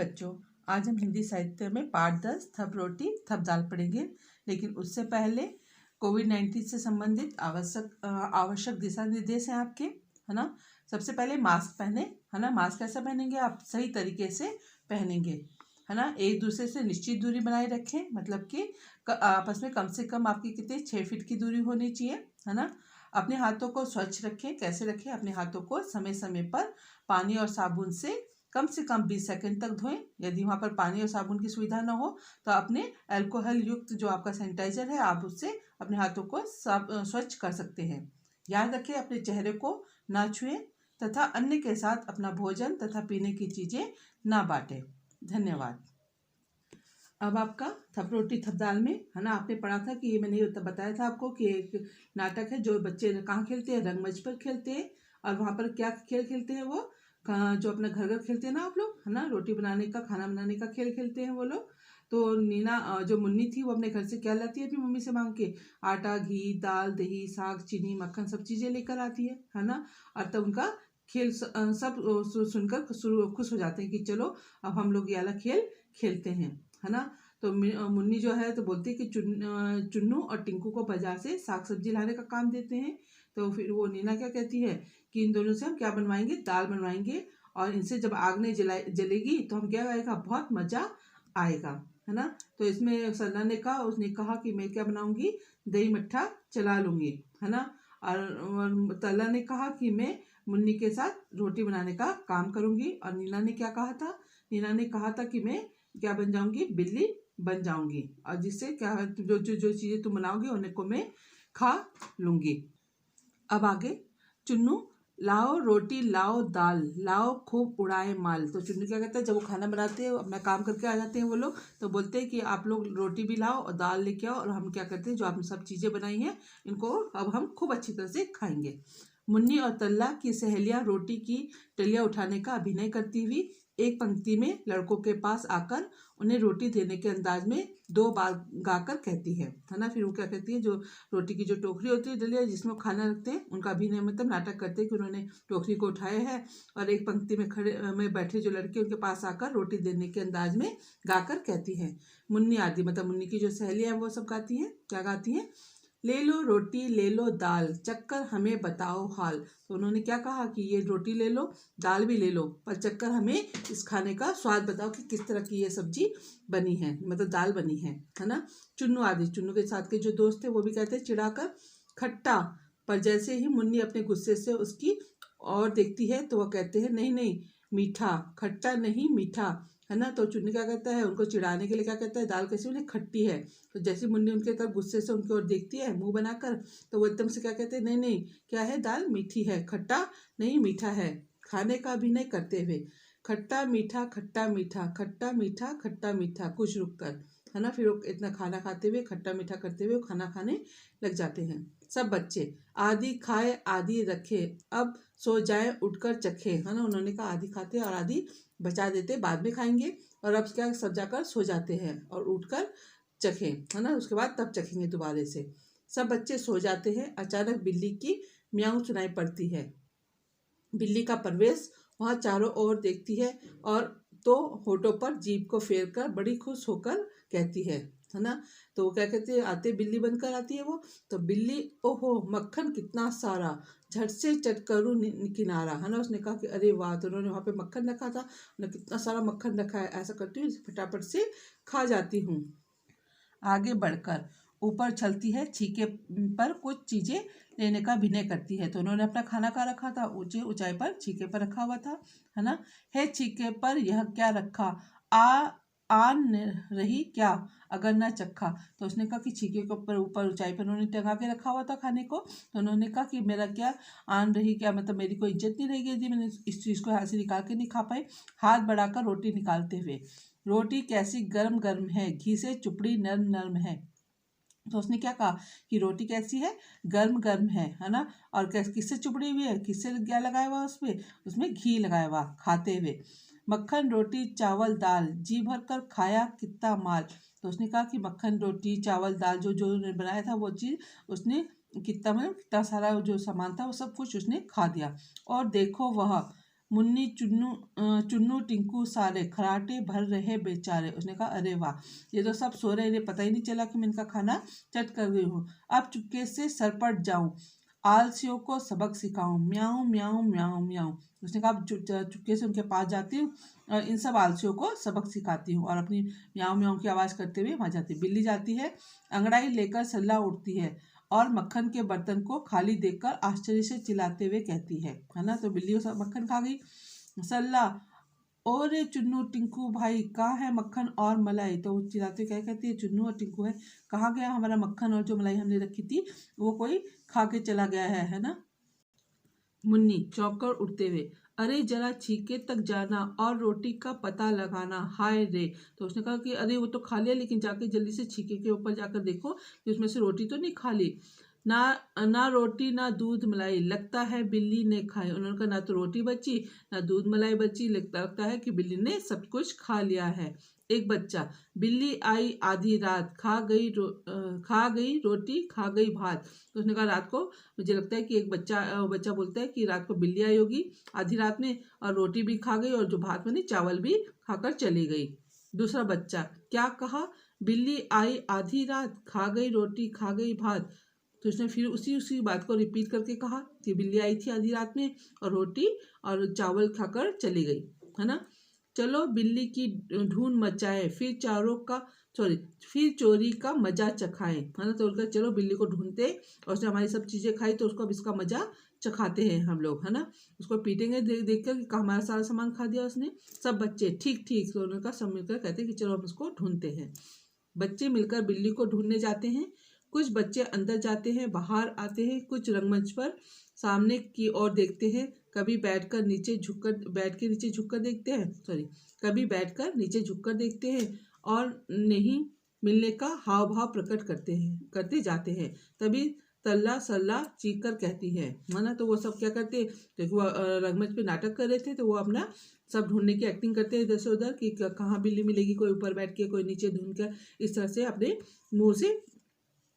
बच्चों, आज हम हिंदी साहित्य में पाठ 10 थप रोटी थप दाल पढ़ेंगे। लेकिन उससे पहले कोविड-19 से संबंधित आवश्यक दिशा निर्देश हैं आपके, है ना। सबसे पहले मास्क पहने, है ना। मास्क कैसे पहनेंगे आप? सही तरीके से पहनेंगे, है ना। एक दूसरे से निश्चित दूरी बनाए रखें, मतलब कि आपस में कम से कम आपकी कितनी 6 फीट की दूरी होनी चाहिए, है ना। अपने हाथों को स्वच्छ रखें। कैसे रखें? अपने हाथों को समय समय पर पानी और साबुन से कम 20 सेकंड तक धोएं। यदि वहाँ पर पानी और साबुन की सुविधा न हो तो अपने अल्कोहल युक्त जो आपका सैनिटाइजर है, आप उससे अपने हाथों को स्वच्छ कर सकते हैं। याद रखें, अपने चेहरे को ना छुएं तथा अन्य के साथ अपना भोजन तथा पीने की चीज़ें ना बांटें। धन्यवाद। अब आपका थप रोटी थप दाल में, है ना, आपने पढ़ा था कि मैंने बताया था आपको कि एक नाटक है जो बच्चे कहाँ खेलते हैं, रंगमंच पर खेलते हैं। और वहाँ पर क्या खेल खेलते हैं वो, जो अपना घर घर खेलते हैं ना आप लोग, है ना, रोटी बनाने का, खाना बनाने का खेल खेलते हैं वो लोग। तो नीना जो मुन्नी थी वो अपने घर से क्या लाती है अपनी मम्मी से मांग के? आटा, घी, दाल, दही, साग, चीनी, मक्खन, सब चीज़ें लेकर आती है ना। और तब उनका खेल सब सुनकर खुश हो जाते हैं कि चलो अब हम लोग ये वाला खेल खेलते हैं, है ना। तो मुन्नी जो है तो बोलती है कि चुन्नू और टिंकू को बाजार से साग सब्जी लाने का काम देते हैं। तो फिर वो नीना क्या कहती है कि इन दोनों से हम क्या बनवाएंगे? दाल बनवाएंगे। और इनसे जब आग नहीं जलेगी तो हम क्या आएगा? बहुत मजा आएगा, है ना। तो इसमें सरना ने कहा, उसने कहा कि मैं क्या बनाऊंगी? दही मट्ठा चला लूंगी, है ना। और तल्ला ने कहा कि मैं मुन्नी के साथ रोटी बनाने का काम करूंगी। और नीना ने क्या कहा था? नीना ने कहा था कि मैं क्या बन जाऊंगी? बिल्ली बन जाऊंगी। और जिससे क्या है, जो जो जो चीज़ें तुम बनाओगे उन्हें को मैं खा लूंगी। अब आगे, चुन्नू लाओ रोटी लाओ दाल लाओ खूब उड़ाए माल। तो चुन्नू क्या कहता है, जब वो खाना बनाते हैं, अपना काम करके आ जाते हैं वो लोग, तो बोलते हैं कि आप लोग रोटी भी लाओ और दाल लेके आओ, और हम क्या करते हैं, जो आपने सब चीज़ें बनाई हैं इनको अब हम खूब अच्छी तरह से खाएंगे। मुन्नी और तल्ला की सहेलियां रोटी की टलियां उठाने का अभिनय करती हुई एक पंक्ति में लड़कों के पास आकर उन्हें रोटी देने के अंदाज में 2 बार गाकर कहती है ना। फिर वो क्या कहती है, जो रोटी की जो टोकरी होती है डलिया जिसमें वो खाना रखते हैं, उनका अभिनय मतलब नाटक करते हैं कि उन्होंने टोकरी को उठाया है और एक पंक्ति में में बैठे जो लड़के उनके पास आकर रोटी देने के अंदाज में गाकर कहती है। मुन्नी आदि मतलब मुन्नी की जो सहेलियां हैं वो सब गाती हैं। क्या गाती हैं? ले लो रोटी ले लो दाल चक्कर हमें बताओ हाल। तो उन्होंने क्या कहा कि ये रोटी ले लो, दाल भी ले लो, पर चक्कर हमें इस खाने का स्वाद बताओ कि किस तरह की ये सब्जी बनी है, मतलब दाल बनी है ना। चुन्नू आदि, चुन्नू के साथ के जो दोस्त थे वो भी कहते हैं चिढ़ाकर खट्टा। पर जैसे ही मुन्नी अपने गुस्से से उसकी और देखती है तो वह कहते हैं नहीं नहीं मीठा, खट्टा नहीं मीठा, है ना। तो चुन्नी क्या कहता है, उनको चिढ़ाने के लिए क्या कहता है, दाल कैसी बोले? खट्टी है। तो जैसे मुन्नी उनके तरफ गुस्से से उनकी ओर देखती है मुंह बनाकर, तो वो एकदम से क्या कहते हैं, नहीं नहीं क्या है, दाल मीठी है, खट्टा नहीं मीठा है। खाने का अभिनय करते हुए खट्टा मीठा खट्टा मीठा खट्टा मीठा खट्टा मीठा कुछ रुक कर, है ना। फिर वो इतना खाना खाते हुए खट्टा मीठा करते हुए खाना खाने लग जाते हैं। सब बच्चे आधी खाए आधी रखे अब सो जाए उठकर चखे, है ना। उन्होंने कहा आधी खाते और आधी बचा देते, बाद में खाएंगे, और अब क्या सब जाकर सो जाते हैं और उठकर चखें, है ना, उसके बाद तब चखेंगे दोबारा से। सब बच्चे सो जाते हैं। अचानक बिल्ली की म्याऊं सुनाई पड़ती है। बिल्ली का प्रवेश वहाँ चारों ओर देखती है और तो होठों पर जीभ को फेर कर बड़ी खुश होकर कहती है ना। तो वो क्या कहती है, आते बिल्ली बनकर आती है वो। तो बिल्ली ओहो मक्खन कितना सारा झट से चट करूँ किनारा, है ना। उसने कहा कि अरे वाह, तो उन्होंने वहाँ पे मक्खन रखा था, उन्होंने कितना सारा मक्खन रखा है, ऐसा करती हूँ फटाफट से खा जाती हूँ। आगे बढ़कर ऊपर चलती है, छीके पर कुछ चीजें लेने का अभिनय करती है। तो उन्होंने अपना खाना कहाँ रखा था? ऊंचे ऊंचाई पर छीके पर रखा हुआ था, है ना। है छीके पर यह क्या रखा, आन रही क्या अगर न चखा। तो उसने कहा कि छीके के ऊपर ऊंचाई पर उन्होंने टंगा के रखा हुआ था खाने को। तो उन्होंने कहा कि मेरा क्या आन रही क्या, मतलब मेरी कोई इज्जत नहीं रहेगी यदि मैंने इस चीज़ को हाथ से निकाल के नहीं खा पाई। हाथ बढ़ाकर रोटी निकालते हुए, रोटी कैसी गर्म गर्म है, घी से चुपड़ी नरम नरम है। तो उसने क्या कहा कि रोटी कैसी है? गर्म गर्म है ना। और किससे चुपड़ी हुई है? किससे क्या लगाया हुआ उसमें? उसमें घी लगाया हुआ। खाते हुए मक्खन रोटी चावल दाल जी भर कर खाया कितना माल। तो उसने कहा कि मक्खन रोटी चावल दाल जो जो बनाया था वो चीज़ उसने कितना, मतलब कितना सारा जो सामान था वो सब कुछ उसने खा दिया। और देखो वह मुन्नी चुन्नू टिंकू सारे खराटे भर रहे बेचारे। उसने कहा अरे वाह, ये तो सब सो रहे, इन्हें पता ही नहीं चला कि मैं इनका खाना चट कर गई हूँ। अब चुपके से सरपट जाऊं, आलसियों को सबक सिखाऊं, म्याऊं म्याऊं म्याऊं म्याऊं। उसने कहा अब चुपके से उनके पास जाती हूँ और इन सब आलसियों को सबक सिखाती हूँ, और अपनी म्याऊं म्याऊं की आवाज़ करते हुए वहाँ जाती। बिल्ली जाती है, अंगड़ाई लेकर सल्ला उठती है और मक्खन के बर्तन को खाली देखकर आश्चर्य से चिल्लाते हुए कहती है ना। तो बिल्ली वो मक्खन खा गई। सल्ला, ओरे चुन्नू टिंकू भाई कहाँ है मक्खन और मलाई। तो वो चिल्लाते क्या कहती है, चुन्नू और टिंकू है, कहाँ गया हमारा मक्खन और जो मलाई हमने रखी थी, वो कोई खा के चला गया है ना। मुन्नी चौंक कर उठते हुए, अरे जरा छीके तक जाना और रोटी का पता लगाना, हाय रे। तो उसने कहा कि अरे वो तो खा लिया, लेकिन जाके जल्दी से छीके के ऊपर जाकर देखो कि उसमें से रोटी तो नहीं खा ली। ना ना रोटी ना दूध मलाई, लगता है बिल्ली ने खाए। उन्होंने कहा ना तो रोटी बची ना दूध मलाई बची, लगता है कि बिल्ली ने सब कुछ खा लिया है। एक बच्चा, बिल्ली आई आधी रात, खा गई रोटी खा गई भात। तो उसने कहा रात को मुझे लगता है कि एक बच्चा बोलता है कि रात को बिल्ली आई होगी आधी रात में और रोटी भी खा गई और जो भात बनी चावल भी खाकर चली गई। दूसरा बच्चा, क्या कहा, बिल्ली आई आधी रात, खा गई रोटी खा गई भात। तो उसने फिर उसी बात को रिपीट करके कहा कि बिल्ली आई थी आधी रात में और रोटी और चावल खाकर चली गई, है ना। चलो बिल्ली की ढूंढ मचाए, फिर चोरी का मजा चखाए, है ना। तो उनका चलो बिल्ली को ढूंढते और उसने हमारी सब चीजें खाई तो उसको अब इसका मजा चखाते हैं हम लोग, है ना। उसको पीटेंगे देख कर कि हमारा सारा सामान खा दिया उसने। सब बच्चे ठीक ठीक, तो उनका सब मिलकर कहते हैं कि चलो हम उसको ढूंढते हैं। बच्चे मिलकर बिल्ली को ढूंढने जाते हैं। कुछ बच्चे अंदर जाते हैं, बाहर आते हैं, कुछ रंगमंच पर सामने की ओर देखते हैं, कभी बैठ के नीचे झुककर देखते हैं, कभी बैठकर नीचे झुककर देखते हैं और नहीं मिलने का हाव भाव प्रकट करते जाते हैं। तभी तल्ला सल्ला चीख कर कहती है ना। तो वो सब क्या करते हैं, देखो वो रंगमंच पे नाटक कर रहे थे तो वो अपना सब ढूंढने की एक्टिंग करते हैं इधर से उधर कि कहाँ बिल्ली मिलेगी, कोई ऊपर बैठ के कोई नीचे ढूंढ कर, इस तरह से अपने मुंह से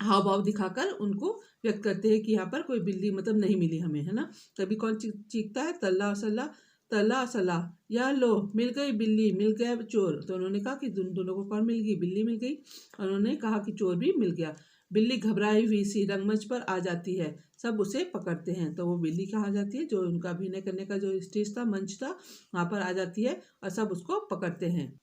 हाव भाव दिखाकर उनको व्यक्त करते हैं कि यहाँ पर कोई बिल्ली मतलब नहीं मिली हमें, है ना। तभी कौन चीखता है, तल्ला और सल्ला, तल्ला और सल्ला, या लो मिल गई बिल्ली, मिल गया चोर। तो उन्होंने कहा कि दोनों को कौन मिल गई, बिल्ली मिल गई। उन्होंने कहा कि चोर भी मिल गया। बिल्ली घबराई हुई सी रंगमंच पर आ जाती है, सब उसे पकड़ते हैं। तो वो बिल्ली कहाँ जाती है, जो उनका अभिनय करने का जो स्टेज था, मंच था, वहाँ पर आ जाती है और सब उसको पकड़ते हैं।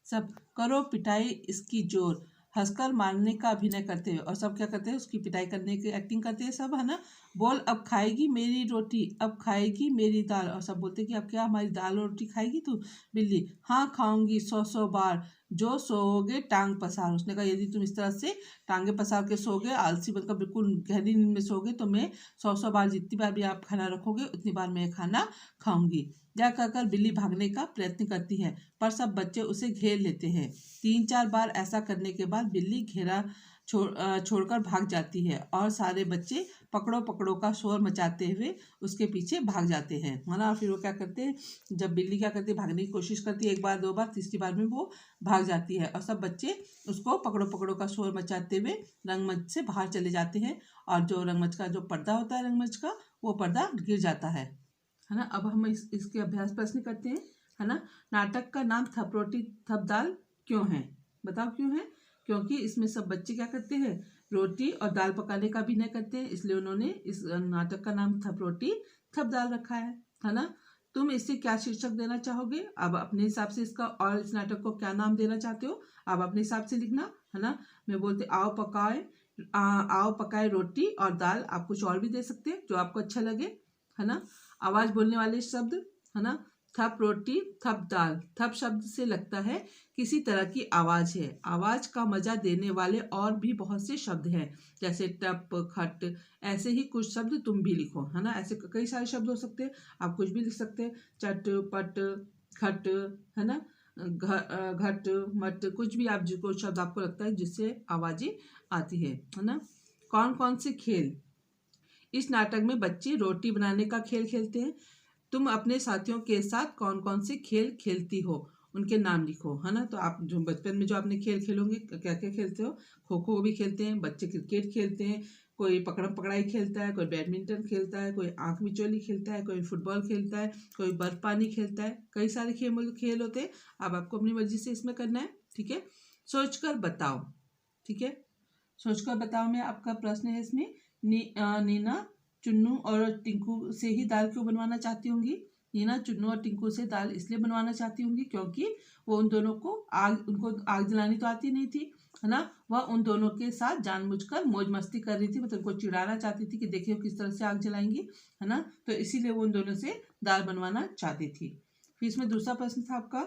सब करो पिटाई इसकी जोर, हंसकर मारने का अभिनय करते हुए, और सब क्या करते हैं, उसकी पिटाई करने की एक्टिंग करते हैं सब, है ना। बोल अब खाएगी मेरी रोटी, अब खाएगी मेरी दाल। और सब बोलते हैं कि अब क्या हमारी दाल और रोटी खाएगी तू। बिल्ली, हाँ खाऊंगी 100 बार, जो सोओगे टांग पसार। उसने कहा यदि तुम इस तरह से टांगे पसार के सोओगे, आलसी बनकर बिल्कुल गहरी नींद में सोओगे, तो मैं 100 बार, जितनी बार भी आप खाना रखोगे उतनी बार मैं खाना खाऊंगी। यह कहकर बिल्ली भागने का प्रयत्न करती है, पर सब बच्चे उसे घेर लेते हैं। 3-4 बार ऐसा करने के बाद बिल्ली घेरा छोड़कर भाग जाती है और सारे बच्चे पकड़ो पकड़ो का शोर मचाते हुए उसके पीछे भाग जाते हैं, है ना। फिर वो क्या करते हैं, जब बिल्ली क्या करती है, भागने की कोशिश करती है, 1 बार 2 बार, तीसरी बार में वो भाग जाती है और सब बच्चे उसको पकड़ो पकड़ो का शोर मचाते हुए रंगमंच से बाहर चले जाते हैं। और जो रंगमंच का जो पर्दा होता है रंगमंच का, वो पर्दा गिर जाता है ना। अब हम इसके अभ्यास प्रश्न करते हैं, है ना। नाटक का नाम थप रोटी थप दाल क्यों है, बताओ क्यों है। क्योंकि इसमें सब बच्चे क्या करते हैं, रोटी और दाल पकाने का अभिनय करते हैं, इसलिए उन्होंने इस नाटक का नाम थप रोटी थप दाल रखा है ना। तुम इसे क्या शीर्षक देना चाहोगे, अब अपने हिसाब से इसका, और इस नाटक को क्या नाम देना चाहते हो आप अपने हिसाब से लिखना, है ना। मैं बोलते आओ पकाए रोटी और दाल, आप कुछ और भी दे सकते हैं जो आपको अच्छा लगे, है ना। आवाज बोलने वाले शब्द, है ना। थप रोटी थप दाल, थप शब्द से लगता है किसी तरह की आवाज है। आवाज का मजा देने वाले और भी बहुत से शब्द हैं, जैसे टप खट, ऐसे ही कुछ शब्द तुम भी लिखो, है ना। ऐसे कई सारे शब्द हो सकते हैं, आप कुछ भी लिख सकते हैं, चट पट खट, है ना, घट मट, कुछ भी आप जो शब्द आपको लगता है जिससे आवाजें आती है ना। कौन कौन से खेल, इस नाटक में बच्चे रोटी बनाने का खेल खेलते हैं। तुम अपने साथियों के साथ कौन कौन से खेल खेलती हो, उनके नाम लिखो, है ना। तो आप जो बचपन में जो आपने खेल खेलोगे, क्या क्या खेलते हो, खो खो भी खेलते हैं बच्चे, क्रिकेट खेलते हैं, कोई पकड़म पकड़ाई खेलता है, कोई बैडमिंटन खेलता है, कोई आंख मिचौली खेलता है, कोई फुटबॉल खेलता है, कोई बर्फ पानी खेलता है। कई सारे खेल होते हैं। अब आपको अपनी मर्जी से इसमें करना है। ठीक है, सोचकर बताओ। ठीक है, सोचकर बताओ में आपका प्रश्न है इसमें, नीना चुन्नू और टिंकू से ही दाल क्यों बनवाना चाहती होंगी? नीना चुन्नू और टिंकू से दाल इसलिए बनवाना चाहती होंगी क्योंकि वो उन दोनों को उनको आग जलानी तो आती नहीं थी, है ना। वह उन दोनों के साथ जानबूझकर मौज मस्ती कर रही थी, मतलब उनको चिढ़ाना चाहती थी कि देखिए किस तरह से आग जलाएंगी, है ना। तो इसीलिए वो उन दोनों से दाल बनवाना चाहती थी। फिर इसमें दूसरा प्रश्न था आपका,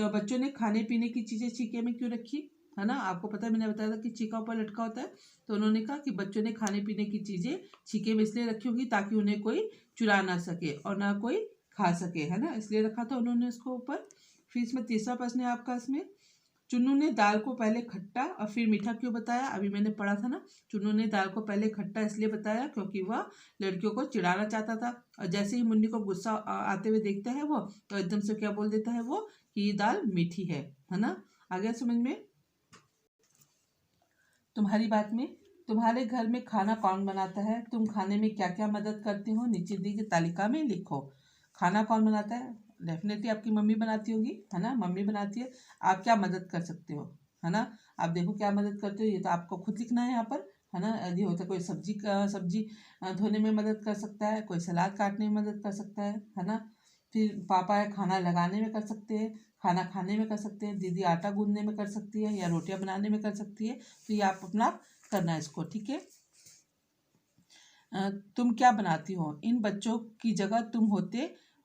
बच्चों ने खाने पीने की चीजें छीके में क्यों रखी, है ना। आपको पता है, मैंने बताया था कि छीका ऊपर लटका होता है, तो उन्होंने कहा कि बच्चों ने खाने पीने की चीजें छीके में इसलिए रखी होगी ताकि उन्हें कोई चुरा ना सके और ना कोई खा सके, है ना, इसलिए रखा था उन्होंने उसको ऊपर। फिर इसमें तीसरा प्रश्न है आपका, इसमें चुन्नू ने दाल को पहले खट्टा और फिर मीठा क्यों बताया? अभी मैंने पढ़ा था ना, चुन्नू ने दाल को पहले खट्टा इसलिए बताया क्योंकि वह लड़कियों को चिढ़ाना चाहता था, और जैसे ही मुन्नी को गुस्सा आते हुए देखता है वो, तो एकदम से क्या बोल देता है वो कि ये दाल मीठी है ना। आ गया समझ में? तुम्हारी बात में, तुम्हारे घर में खाना कौन बनाता है? तुम खाने में क्या क्या मदद करती हो? नीचे दी गई तालिका में लिखो। खाना कौन बनाता है? डेफिनेटली आपकी मम्मी बनाती होगी, है ना, मम्मी बनाती है। आप क्या मदद कर सकते हो, है ना? आप देखो क्या मदद करते हो, ये तो आपको खुद लिखना है यहाँ पर, है ना। यदि होता कोई सब्जी धोने में मदद कर सकता है, कोई सलाद काटने में मदद कर सकता है ना। फिर पापा है खाना लगाने में कर सकते हैं, खाना खाने में कर सकते हैं, दीदी आटा गूंदने में कर सकती है या रोटियां बनाने में कर सकती है। तो ये आप अपना करना है इसको। ठीक है, तुम क्या बनाती हो? इन बच्चों की जगह तुम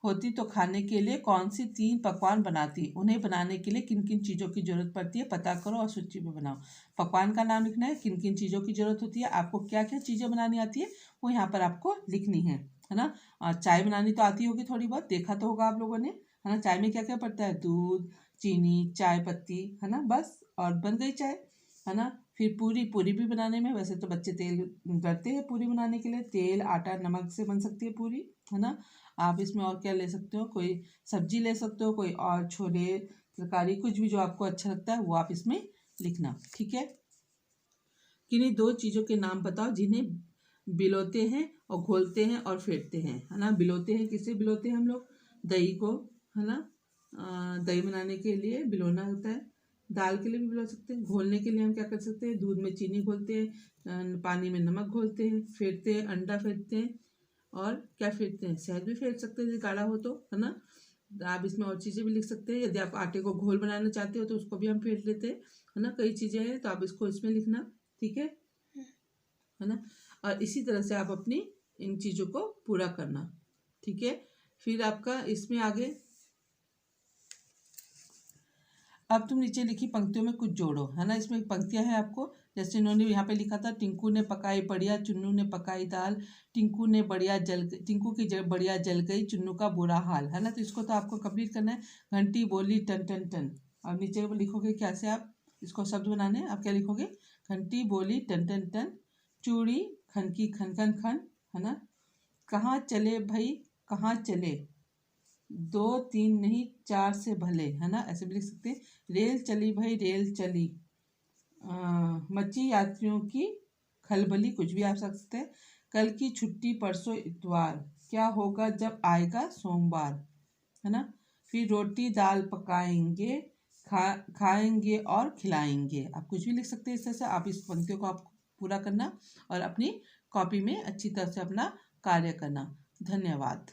होती तो खाने के लिए कौन सी 3 पकवान बनाती? उन्हें बनाने के लिए किन किन चीज़ों की जरूरत पड़ती है पता करो और सूची में बनाओ। पकवान का नाम लिखना है, किन किन चीज़ों की जरूरत होती है, आपको क्या क्या चीज़ें बनानी आती है वो यहाँ पर आपको लिखनी है ना। और चाय बनानी तो आती होगी थोड़ी बहुत, देखा तो होगा आप लोगों ने, है ना। चाय में क्या क्या पड़ता है? दूध, चीनी, चाय पत्ती, है ना, बस, और बन गई चाय, है ना। फिर पूरी भी बनाने में, वैसे तो बच्चे तेल डरते हैं पूरी बनाने के लिए, तेल आटा नमक से बन सकती है पूरी, है ना। आप इसमें और क्या ले सकते हो? कोई सब्जी ले सकते हो, कोई और छोले तरकारी, कुछ भी जो आपको अच्छा लगता है वो आप इसमें लिखना। ठीक है, किन्हीं 2 चीज़ों के नाम बताओ जिन्हें बिलोते हैं और घोलते हैं और फेंटते हैं, है ना। बिलोते हैं, किसे बिलोते हैं हम लोग? दही को, है ना। दही बनाने के लिए बिलोना होता है, दाल के लिए भी बिलो सकते हैं। घोलने के लिए हम क्या कर सकते हैं? दूध में चीनी घोलते हैं, पानी में नमक घोलते हैं, फेंटते हैं, अंडा फेंटते हैं, और क्या फेंटते हैं? शहद भी फेंट सकते हैं यदि गाढ़ा हो तो, है ना। आप इसमें और चीज़ें भी लिख सकते हैं, यदि आप आटे को घोल बनाना चाहते हो तो उसको भी हम फेंट लेते हैं, है ना। कई चीज़ें हैं तो आप इसको इसमें लिखना। ठीक है ना। और इसी तरह से आप अपनी इन चीज़ों को पूरा करना। ठीक है, फिर आपका इसमें आगे, अब तुम नीचे लिखी पंक्तियों में कुछ जोड़ो, है ना। इसमें पंक्तियां हैं आपको, जैसे इन्होंने यहाँ पे लिखा था, टिंकू ने पकाई बढ़िया, चुन्नू ने पकाई दाल, टिंकू की बढ़िया जल गई, चुन्नू का बुरा हाल, है ना। तो इसको तो आपको कंप्लीट करना है। घंटी बोली टन टन टन, और नीचे लिखोगे कैसे आप इसको शब्द बनाने हैं, आप क्या लिखोगे? घंटी बोली टन टन टन, चूड़ी खनकी खन खन खन, है ना। कहाँ चले भाई कहाँ चले, 2 3 नहीं 4 से भले, है ना, ऐसे भी लिख सकते हैं। रेल चली भाई रेल चली, मची यात्रियों की खलबली, कुछ भी आप सकते हैं। कल की छुट्टी परसों इतवार, क्या होगा जब आएगा सोमवार, है ना। फिर रोटी दाल पकाएंगे, खाएंगे और खिलाएंगे, आप कुछ भी लिख सकते हैं इस तरह से। आप इस पंक्तियों को आप पूरा करना और अपनी कॉपी में अच्छी तरह से अपना कार्य करना। धन्यवाद।